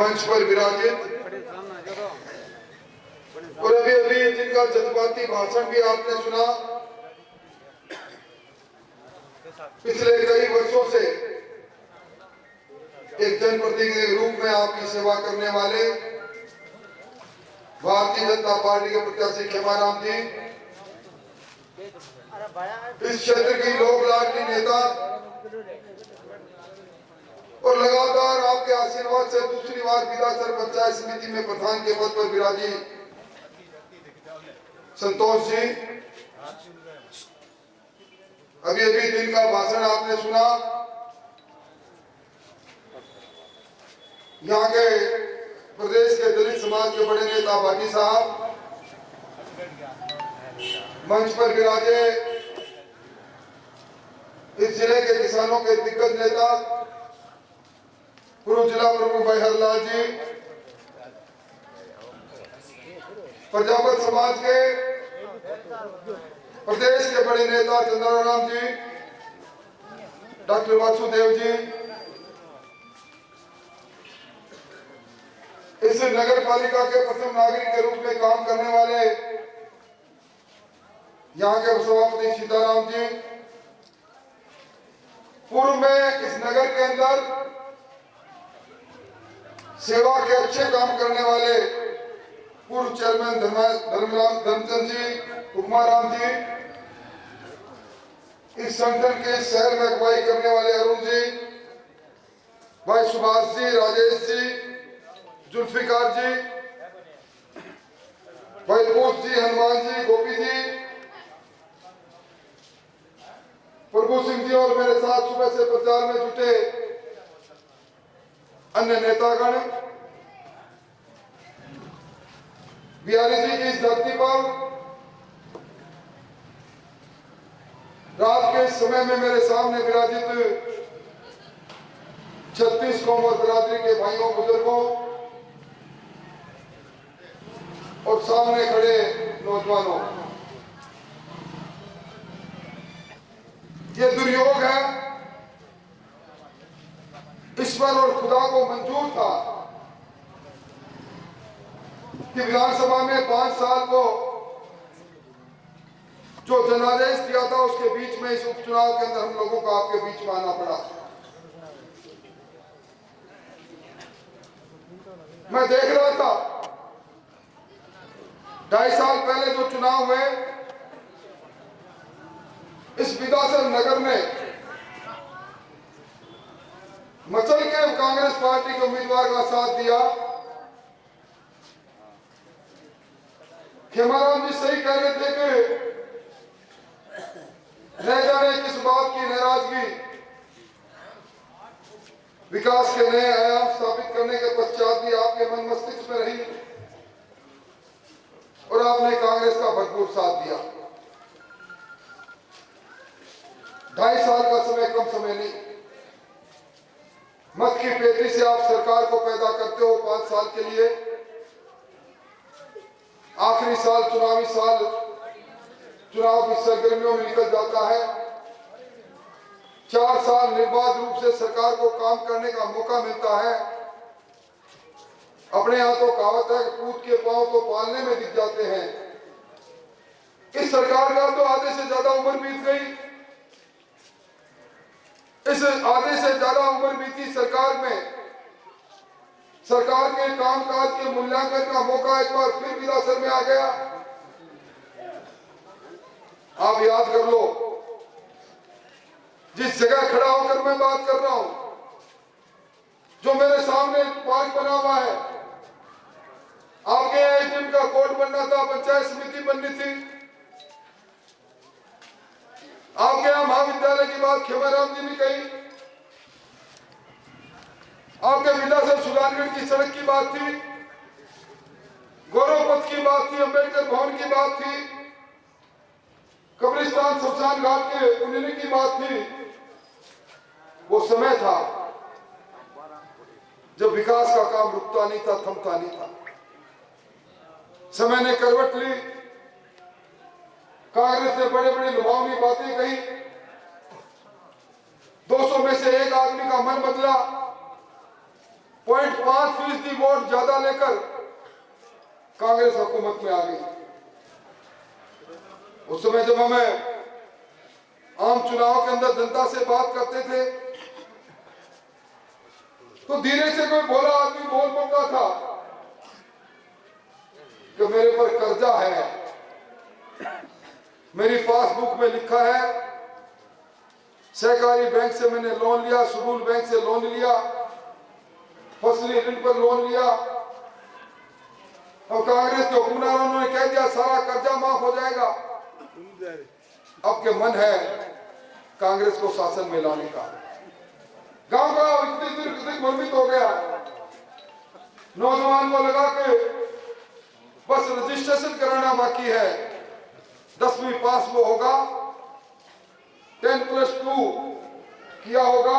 मंच पर विराजित और अभी अभी जिनका जज्बाती भाषण भी आपने सुना, पिछले कई वर्षों से एक जनप्रतिनिधि के रूप में आपकी सेवा करने वाले भारतीय जनता पार्टी के प्रत्याशी खेमाराम जी, इस क्षेत्र की लोक लाडली नेता और लगातार आपके आशीर्वाद से दूसरी बार विधानसभा पंचायत समिति में प्रधान के पद पर विराजी संतोष जी, अभी अभी दिन का भाषण आपने सुना। यहाँ के प्रदेश के दलित समाज के बड़े नेता भाटी साहब मंच पर विराजे, इस जिले के किसानों के दिग्गज नेता पूर्व जिला प्रमुख भाई हरलाल जी, प्रजापत समाज के प्रदेश के बड़े नेता चंद्राराम जी, डॉक्टर वासुदेव जी, इस नगर पालिका के प्रथम नागरिक के रूप में काम करने वाले यहाँ के सभापति सीताराम जी, पूर्व में इस नगर के अंदर सेवा के अच्छे काम करने वाले पूर्व चेयरमैन धर्मचंद जी, कुमाराम जी, इस संगठन के शहर में अगुवाई करने वाले अरुण जी, भाई सुभाष जी, राजेश जी, जुल्फिकार जी, भाई पूछ जी, हनुमान जी, गोपी जी, प्रभु सिंह जी और मेरे साथ सुबह से प्रचार में जुटे अन्य नेतागण, बिहारी जी की इस धरती पर रात के समय में मेरे सामने विराजित 36 कौम और बिरादरी के भाइयों बुजुर्गों और सामने खड़े नौजवानों, ये दुर्योग है, ईश्वर और खुदा को मंजूर था कि विधानसभा में 5 साल को जो जनादेश दिया था उसके बीच में इस उपचुनाव के अंदर हम लोगों को आपके बीच में आना पड़ा। मैं देख रहा था 2.5 साल पहले जो चुनाव हुए, इस विधानसभा नगर में मचल के कांग्रेस पार्टी के उम्मीदवार का साथ दिया। खेमाराम जी सही कह रहे थे कि न जाने किस बात की नाराजगी विकास के नए आयाम स्थापित करने के पश्चात भी आपके मन मस्तिष्क में रही और आपने कांग्रेस का भरपूर साथ दिया। 2.5 साल का समय कम समय नहीं, मत की पेटी से आप सरकार को पैदा करते हो 5 साल के लिए। आखिरी साल चुनावी साल चुनाव की सरगर्मियों में निकल जाता है। 4 साल निर्बाध रूप से सरकार को काम करने का मौका मिलता है। अपने यहाँ तो कहावत है कि पूत के पांव तो पालने में दिख जाते हैं। इस सरकार का तो आधे से ज्यादा उम्र बीत गई। इस आधे से ज्यादा उम्र बीती सरकार में सरकार के कामकाज के मूल्यांकन का मौका एक बार फिर विधानसभा में आ गया। आप याद कर लो, जिस जगह खड़ा होकर मैं बात कर रहा हूं, जो मेरे सामने पार्क बना हुआ है, आपके एसडीएम का कोर्ट बनना था, पंचायत समिति बननी थी। आपके यहां महाविद्यालय की बात खेमाराम जी ने कही, आपके विधानसभा सुजानगढ़ की सड़क की बात थी, गौरव पथ की बात थी, अंबेडकर भवन की बात थी, कब्रिस्तान शमशान घाट के उन्नयन की बात थी। वो समय था जब विकास का काम रुकता नहीं था, थमता नहीं था। समय ने करवट ली, कांग्रेस ने बड़े बड़े लुभावनी बातें कही, 200 में से एक आदमी का मन बदला, 0.5% वोट ज्यादा लेकर कांग्रेस हुकूमत में आ गई। उस समय जब हमें आम चुनाव के अंदर जनता से बात करते थे तो धीरे से कोई भोला आदमी बोल पड़ता था कि मेरे पर कर्जा है, मेरी पासबुक में लिखा है सहकारी बैंक से मैंने लोन लिया, सुबूल बैंक से लोन लिया, फसली ऋण पर लोन लिया। और कांग्रेस के हुक्मरानों ने कह दिया सारा कर्जा माफ हो जाएगा। अब के मन है कांग्रेस को शासन में लाने का। गांव गांव इतनी दिग्भ्रमित हो गया, नौजवान को लगा के बस रजिस्ट्रेशन कराना बाकी है, 10वीं पास वो होगा, 10+2 किया होगा,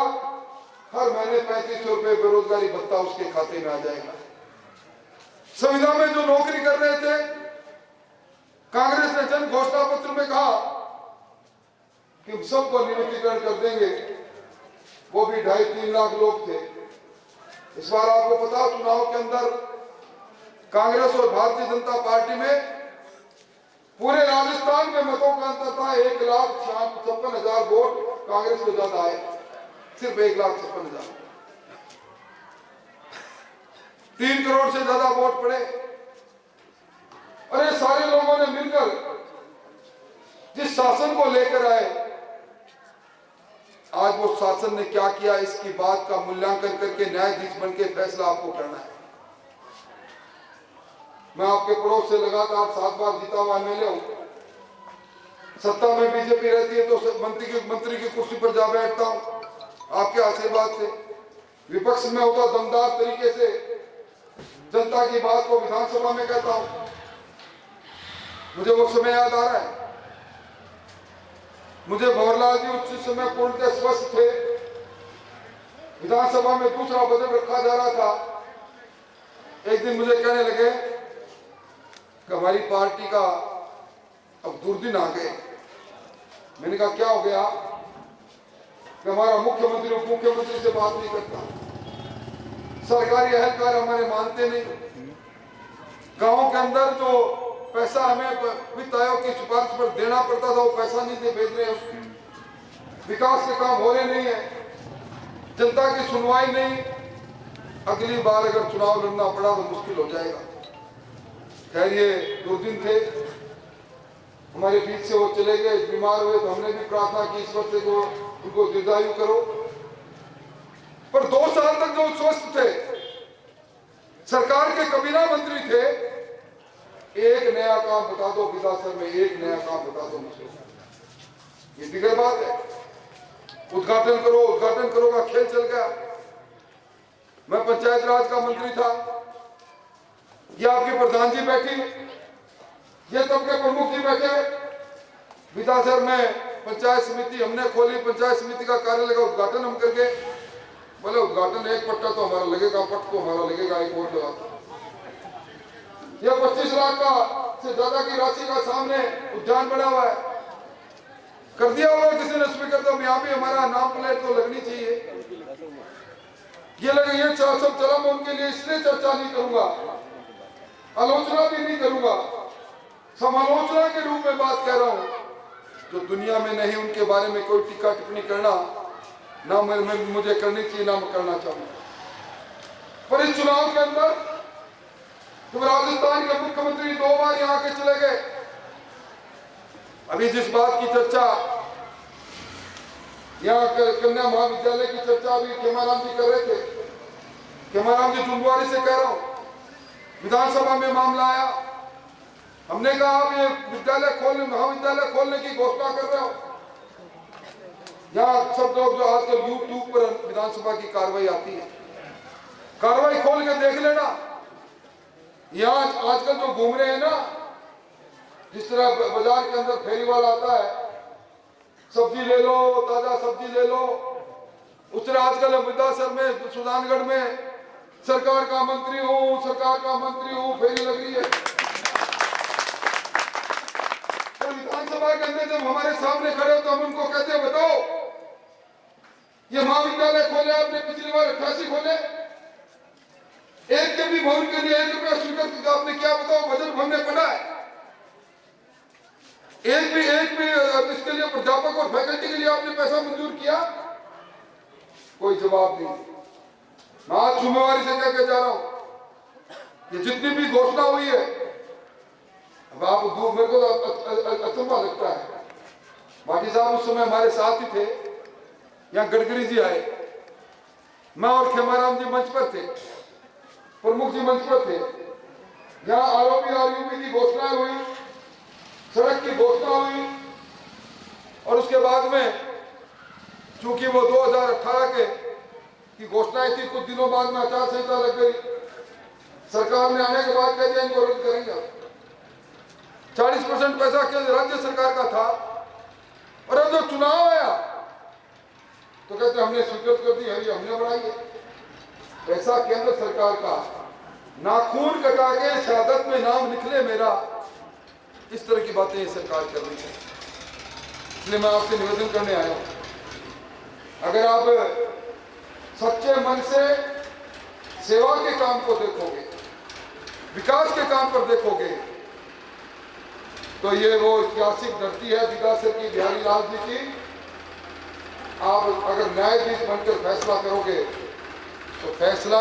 हर महीने 3500 रुपए बेरोजगारी भत्ता उसके खाते में आ जाएगा। संविदा में जो नौकरी कर रहे थे, कांग्रेस ने जन घोषणा पत्र में कहा कि सबको नियमितीकरण कर देंगे, वो भी 2.5-3 लाख लोग थे। इस बार आपको पता चुनाव के अंदर कांग्रेस और भारतीय जनता पार्टी में पूरे राजस्थान में मतों का अंतर था। 1,56,000 वोट कांग्रेस को ज्यादा आए, सिर्फ 1,56,000। 3 करोड़ से ज्यादा वोट पड़े। और ये सारे लोगों ने मिलकर जिस शासन को लेकर आए, आज वो शासन ने क्या किया, इसकी बात का मूल्यांकन करके न्यायाधीश बन के फैसला आपको करना है। मैं आपके पड़ोस से लगातार 7 बार जीता हुआ एमएलए हूं। सत्ता में बीजेपी रहती है तो मंत्री की कुर्सी पर जा बैठता हूं आपके आशीर्वाद से। विपक्ष में होता दमदार तरीके से जनता की बात को विधानसभा में कहता हूं। मुझे वो समय याद आ रहा है, मुझे भंवरलाल जी उस समय पूर्णतः स्वस्थ थे। विधानसभा में दूसरा बजट रखा जा रहा था। एक दिन मुझे कहने लगे कि हमारी पार्टी का अब दुर्दिन आ गए। मैंने कहा क्या हो गया? कि हमारा मुख्यमंत्री उप मुख्यमंत्री से बात नहीं करता, सरकारी एहलकार हमारे मानते नहीं, गांव के अंदर जो पैसा हमें वित्त आयोग की सिफारिश पर देना पड़ता था वो पैसा नहीं दे भेज रहे हैं, विकास के काम हो रहे नहीं है, जनता की सुनवाई नहीं। अगली बार अगर चुनाव लड़ना पड़ा तो मुश्किल हो जाएगा। खैर ये दुर्दिन थे, हमारे बीच से वो चले गए, बीमार हुए तो हमने भी प्रार्थना की ईश्वर से को उनको दीर्घायु करो। पर 2 साल तक जो स्वस्थ थे, सरकार के कबीना मंत्री थे, एक नया काम बता दो विधानसभा में, एक नया काम बता दो मुझे। ये दिगर बात है, उद्घाटन करो का खेल चल गया। मैं पंचायत राज का मंत्री था, ये आपके प्रधान जी बैठी, ये तब के प्रमुख जी बैठे। विधानसभा में पंचायत समिति हमने खोली, पंचायत समिति का कार्यालय का उद्घाटन हम करके बोले उद्घाटन एक पट्टा तो हमारा लगेगा, पट तो हमारा लगेगा, एक वोट लगा। यह 25 लाख का से ज्यादा की राशि का सामने उद्यान बना हुआ है, कर दिया हुआ किसी ने स्पीकर, तो यहाँ भी हमारा नाम प्लेट तो लगनी चाहिए। ये लगे ये सब चला, मैं उनके लिए इसलिए चर्चा नहीं करूंगा, आलोचना भी नहीं करूंगा, समालोचना के रूप में बात कह रहा हूं। जो दुनिया में नहीं उनके बारे में कोई टीका टिप्पणी करना ना मुझे करनी चाहिए, ना मैं करना चाहूंगा। पर इस चुनाव के अंदर जब राजस्थान के मुख्यमंत्री 2 बार यहाँ के चले गए, अभी जिस बात की चर्चा यहाँ कन्या महाविद्यालय की चर्चा अभी खेमाराम जी कर रहे थे, खेमाराम जी जुम्बारी से कह रहा हूं, विधानसभा में मामला आया, हमने कहा आप ये महाविद्यालय खोलने की घोषणा कर रहे हो। यहाँ सब लोग जो आजकल यूट्यूब पर विधानसभा की कार्रवाई आती है, कार्रवाई खोल के देख लेना। यहाँ आजकल जो घूम रहे हैं ना, जिस तरह बाजार के अंदर फेरी वाला आता है, सब्जी ले लो, ताजा सब्जी ले लो, उस तरह आजकल विधानसभा में सुजानगढ़ में सरकार का मंत्री हूँ फेरी लग रही है। तो विधानसभा के अंदर जब हमारे सामने खड़े हो तो हम उनको कहते हैं बताओ ये महाविद्यालय खोले आपने, पिछली बार 88 खोले, एक के भी भवन के लिए 1 रुपया स्वीकृत आपने क्या बताओ बजट भवन में पड़ा है? एक भी इसके लिए प्राध्यापक और फैकल्टी के लिए आपने पैसा मंजूर किया? कोई जवाब नहीं। मैं आज जिम्मेवारी से कहकर जा रहा हूं, ये जितनी भी घोषणा हुई है, अब आप मेरे को अचंभा लगता है। भाटी साहब उस समय हमारे साथ ही थे, यहाँ गडकरी जी आए, मैं और खेमाराम जी मंच पर थे, प्रमुख जी मंच पर थे। यहाँ आरओबी आरयूबी की घोषणा हुई, सड़क की घोषणा हुई, और उसके बाद में चूंकि वो 2018 की घोषणाएं थी, कुछ दिनों बाद में आचार संहिता लग गई। सरकार ने आने के बाद कह दिया इनको रद्द करेंगे। 40% पैसा केंद्र राज्य सरकार का था, और अब जो चुनाव आया तो कहते हमने स्वीकृत कर दी है, ये हमने बढ़ाई है। पैसा केंद्र सरकार का, नाखून कटा के शहादत में नाम निकले मेरा, इस तरह की बातें सरकार कर रही है। इसलिए मैं आपसे निवेदन करने आया हूं, अगर आप सच्चे मन से सेवा के काम को देखोगे, विकास के काम पर देखोगे, तो ये वो ऐतिहासिक धरती है विकासर की, बिहारी लाल जी की। आप अगर न्यायाधीश बनकर फैसला करोगे तो फैसला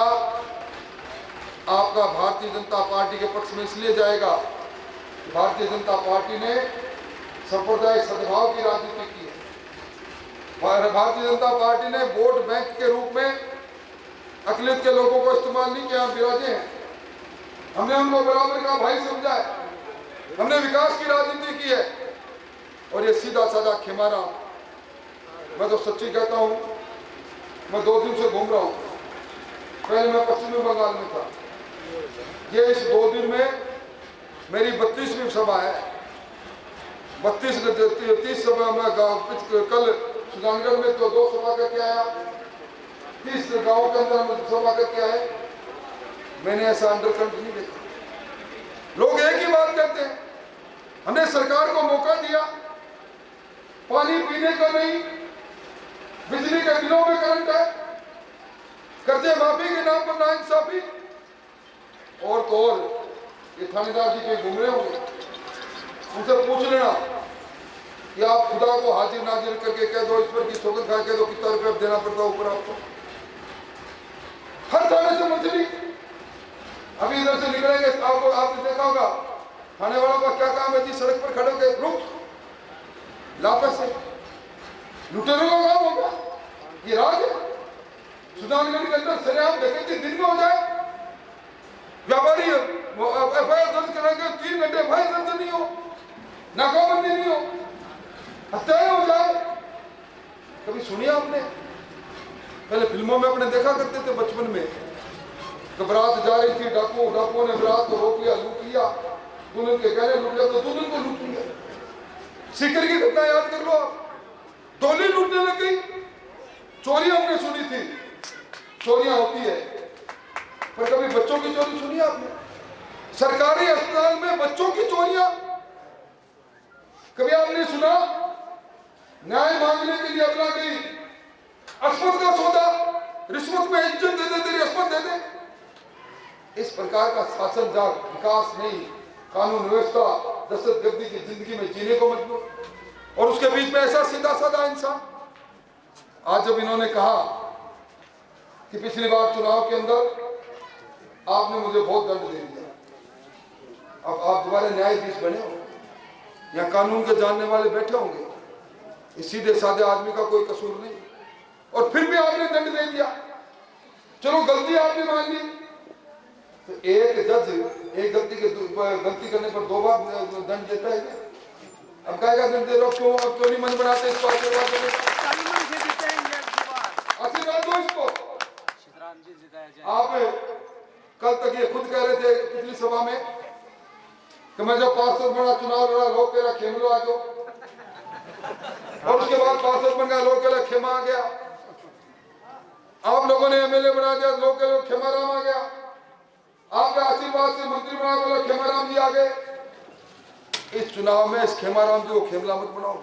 आपका भारतीय जनता पार्टी के पक्ष में इसलिए जाएगा, भारतीय जनता पार्टी ने सांप्रदायिक सद्भाव की राजनीति की है। भारतीय जनता पार्टी ने वोट बैंक के रूप में अकलियत के लोगों को इस्तेमाल नहीं किया। विराजे हैं, हमने उनको बराबर का भाई समझा है, हमने विकास की राजनीति की है। और ये सीधा साधा खेमाराम, मैं तो सच्ची कहता हूं, मैं 2 दिन से घूम रहा हूं। पहले मैं पश्चिमी बंगाल में था, ये इस 2 दिन में मेरी 32वीं सभा है। 30 सभा में कल सुजानगढ़ में तो 2 सभा करके आया, 30 गांवों के अंदर सभा करके आए। मैंने ऐसा अंडरकंट नहीं देखा। लोग एक ही बात कहते हैं, हमने सरकार को मौका दिया, पानी पीने का नहीं, बिजली के बिलों में करंट है, कर्जे माफी के नाम पर नाइंसाफी, और तो और ये थानेदार जी के घूम रहे होंगे, उनसे पूछ लेना कि आप खुदा को हाजिर नाजिर करके कह दो, ईश्वर की सौगंध खा के दो, कितना रुपया देना पड़ता ऊपर आपको। हर थाने से मंथली, अभी इधर से निकलेंगे, आपको आपने देखा होगा थाने वालों का क्या काम है जी, सड़क पर खड़े होकर रुक लापस से लुटेरों का काम होगा। ये राज है सुजानगढ़ के अंदर, सरेआम डकैती दिन में हो जाए, व्यापारी एफआईआर दर्ज कराएंगे, 3 घंटे एफआईआर दर्ज नहीं हो, नाकाबंदी नहीं हो, हत्याएं हो जाए। कभी सुनिए आपने? पहले फिल्मों में अपने देखा करते थे बचपन में, बरात जा रही थी, डाकुओं ने बरात को रोक लिया, लूट लिया, दुल्हन के गहने लूट लिया, तो दुल्हन को लूट लिया। सीकर की घटना याद कर लो आप, डोली लूटने लग गई। चोरी हमने सुनी थी, चोरियां होती है, पर कभी बच्चों की चोरी सुनी आपने? सरकारी अस्पताल में बच्चों की चोरियां कभी आपने सुना? न्याय मांगने के लिए अपना गई, अस्पत का सौदा, रिश्वत में इज्जत दे दे, तेरी अस्पत दे दे। इस प्रकार का शासन जाग, विकास नहीं, कानून व्यवस्था, दहशतगर्दी की जिंदगी में जीने को मजबूर, और उसके बीच में ऐसा सीधा साधा इंसान। आज जब इन्होंने कहा कि पिछली बार चुनाव के अंदर आपने मुझे बहुत दंड दे दिया, अब आप दोबारा न्यायाधीश बने हो, या कानून के जानने वाले बैठे होंगे, इस सीधे साधे आदमी का कोई कसूर नहीं, और फिर भी आपने दंड दे दिया। चलो गलती आपने मान ली, तो एक जज एक गलती करने पर 2 बार दंड देता है क्या? अब कहेगा दंड दे रहा, क्यों अब क्यों नहीं मन बनाते इसको? आशीर्वाद दो इसको। आप कल तक ये खुद कह रहे थे पिछली सभा में कि मैं जब पार्षद बना, चुनाव लड़ा, लोग कह रहा खेमलो आ गया, और उसके बाद पार्षद बन गया, लोग कह रहा खेमा आ गया। आप लोगों ने एमएलए बना दिया, लोग कह रहे खेमाराम आ गया। आपके आशीर्वाद से मंत्री बना, बोला खेमाराम जी आ गए। इस चुनाव में इस खेमाराम जी को खेमला मत बनाओ,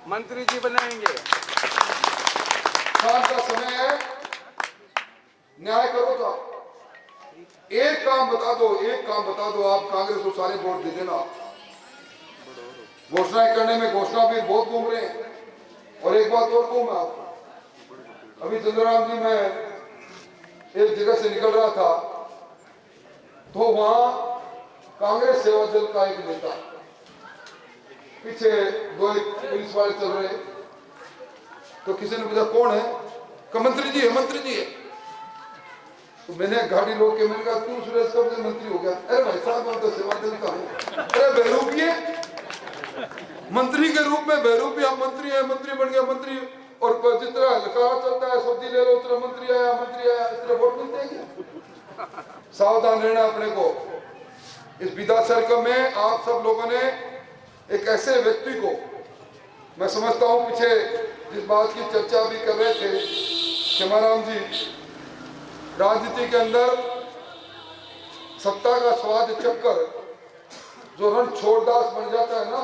मंत्री जी बनाएंगे। शाम का समय है, न्याय करो तो। एक काम बता दो, आप कांग्रेस को सारे वोट दे देना। घोषणाएं करने में घोषणा भी बहुत घूम रहे हैं। और एक बात और कहूं मैं आपको, अभी चंद्रराम जी मैं एक जगह से निकल रहा था तो वहां कांग्रेस सेवा दल का एक नेता, पीछे दो एक पुलिस वाले चल रहे, तो किसी ने पूछा कौन है? मंत्री जी है। तो मैंने गाड़ी रोक के मैंने कहा तू सुरेश कब से मंत्री हो गया? अरे भाई साहब मैं तो सेवा दल का हूं। अरे बहरूपिये, मंत्री के रूप में बहरूपिया मंत्री है, मंत्री बन गया मंत्री। और जितना लकारा चलता है सब्जी ले लो उतना मंत्री आया, इस तरह वोट मिलते हैं। सावधान रहना अपने को। इस विधा सर्कल में आप सब लोगों ने एक ऐसे व्यक्ति को, मैं समझता हूं पीछे जिस बात की चर्चा भी कर रहे थे खेमाराम जी, राजनीति के अंदर सत्ता का स्वाद चक्कर जो रणछोड़दास बन जाता है ना,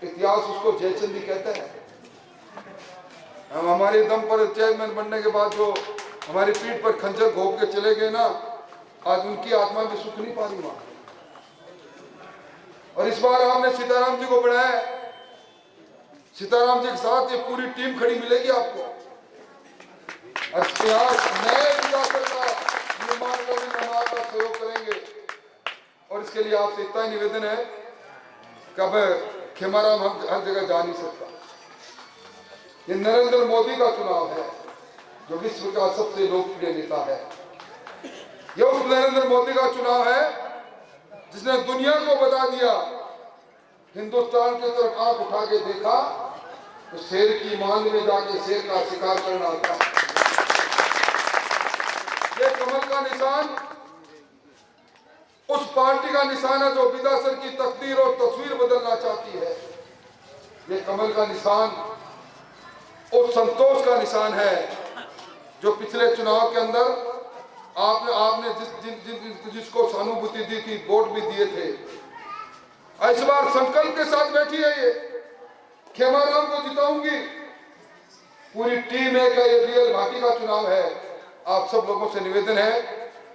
इतिहास उसको जयचंदी कहते हैं। हम हमारे दम पर चेयरमैन बनने के बाद जो हमारी पीठ पर खंजर घोंप के चले गए ना, आज उनकी आत्मा भी सुख नहीं पा रही वहां। और इस बार आपने सीताराम जी को बढ़ाया, सीताराम जी के साथ ये पूरी टीम खड़ी मिलेगी आपको। इतिहास नए विरासत का निर्माण करने में हम आपका सहयोग करेंगे। और इसके लिए आपसे इतना ही निवेदन है कि अब खेमाराम हम हर जगह जा नहीं सकता। ये नरेंद्र मोदी का चुनाव है जो विश्व का सबसे लोकप्रिय नेता है। ये उस नरेंद्र मोदी का चुनाव है जिसने दुनिया को बता दिया, हिंदुस्तान की तरफ आंख उठा के देखा तो शेर की मांग में जाके शेर का शिकार करना था। ये कमल का निशान उस पार्टी का निशान है जो विधासर की तकदीर और तस्वीर बदलना चाहती है। ये कमल का निशान उस संतोष का निशान है जो पिछले चुनाव के अंदर आपने जिसको सहानुभूति दी थी, वोट भी दिए थे। इस बार संकल्प के साथ बैठी है ये, खेमाराम को जिताऊंगी। पूरी टीम है का ये रियल भाटी का चुनाव है। आप सब लोगों से निवेदन है,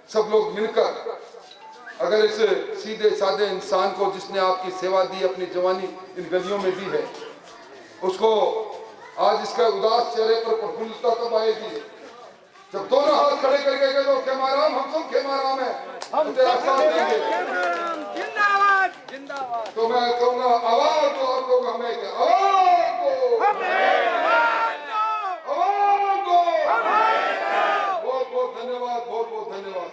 सब लोग मिलकर अगर इस सीधे साधे इंसान को जिसने आपकी सेवा दी, अपनी जवानी इन गलियों में दी है, उसको आज इसका उदास चेहरे पर प्रफुल्लता तब आएगी जब दोनों हाथ खड़े करके कहो खेमाराम, हम सब खेमाराम है, हम तेरा साथ देंगे। जिंदाबाद जिंदाबाद। तो मैं कहूंगा आवाज दो, आप लोग हमें आवाज दो, बहुत बहुत धन्यवाद, बहुत बहुत धन्यवाद।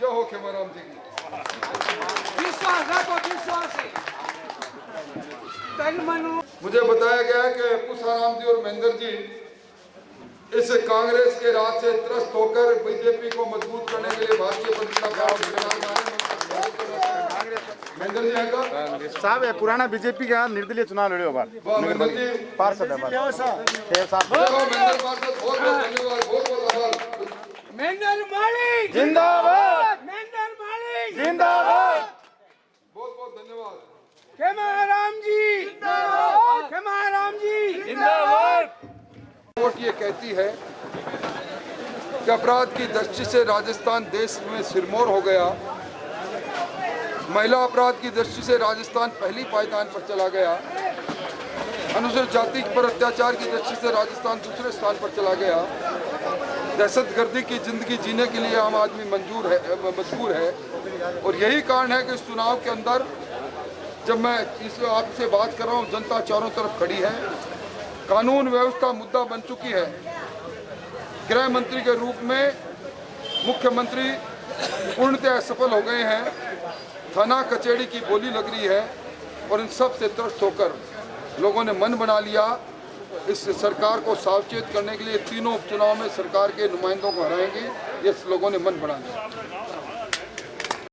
जय हो खेमाराम जी की। विश्वास रखो, विश्वास है। मुझे बताया गया है कि पुष्पाराम जी और महेंद्र जी इस कांग्रेस के राज से त्रस्त होकर बीजेपी को मजबूत करने के लिए भारतीय जनता पार्टी महेंद्र जी है साहब है पुराना बीजेपी का निर्दलीय चुनाव लड़े बार महेंद्र जी पार्षद है पार्षद, बहुत धन्यवाद, बहुत आभार। महेंद्र मालिक जिंदाबाद, महेंद्र मालिक जिंदाबाद, बहुत धन्यवाद। खेमाराम जी जिंदाबाद, खेमाराम जी जिंदाबाद। रिपोर्ट ये कहती है कि अपराध की दृष्टि से राजस्थान देश में सिरमौर हो गया। महिला अपराध की दृष्टि से राजस्थान पहली पायदान पर चला गया। अनुसूचित जाति पर अत्याचार की दृष्टि से राजस्थान दूसरे स्थान पर चला गया। दहशतगर्दी की जिंदगी जीने के लिए आम आदमी मजबूर है। और यही कारण है कि इस चुनाव के अंदर जब मैं इस आपसे बात कर रहा हूँ, जनता चारों तरफ खड़ी है। कानून व्यवस्था मुद्दा बन चुकी है। गृह मंत्री के रूप में मुख्यमंत्री पूर्णतः सफल हो गए हैं। थाना कचहरी की बोली लग रही है और इन सब से त्रस्त होकर लोगों ने मन बना लिया इस सरकार को सावचेत करने के लिए तीनों उपचुनाव में सरकार के नुमाइंदों को हराएंगे। ये लोगों ने मन बना लिया।